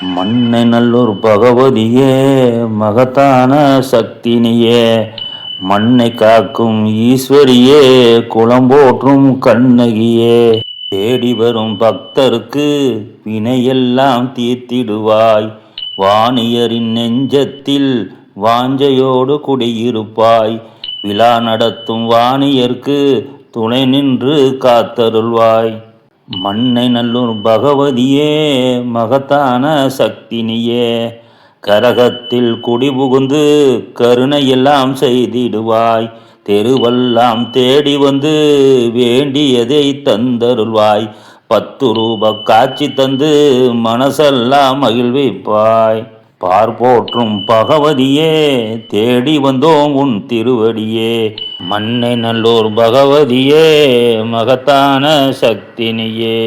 மண்ணை நல்லூர் பகவதியே மகத்தான சக்தினியே, மண்ணை காக்கும் ஈஸ்வரியே குளம்போற்றும் கண்ணகியே, தேடி வரும் பக்தருக்கு வினையெல்லாம் தீர்த்திடுவாய், வாணியரின் நெஞ்சத்தில் வாஞ்சையோடு குடியிருப்பாய், விழா நடத்தும் வாணியர்க்கு துணை நின்று காத்தருள்வாய். மண்ணை நல்லூர் பகவதியே மகத்தான சக்தினியே, கரகத்தில் குடிபுகுந்து கருணையெல்லாம் செய்திடுவாய், தெருவெல்லாம் தேடி வந்து வேண்டியதை தந்தருள்வாய், 10 ரூபா காட்சி தந்து மனசெல்லாம் மகிழ்விப்பாய். பார்போற்றும் பகவதியே தேடி வந்தோம் உன் திருவடியே, மண்ணை நல்லூர் பகவதியே மகத்தான சக்தினியே.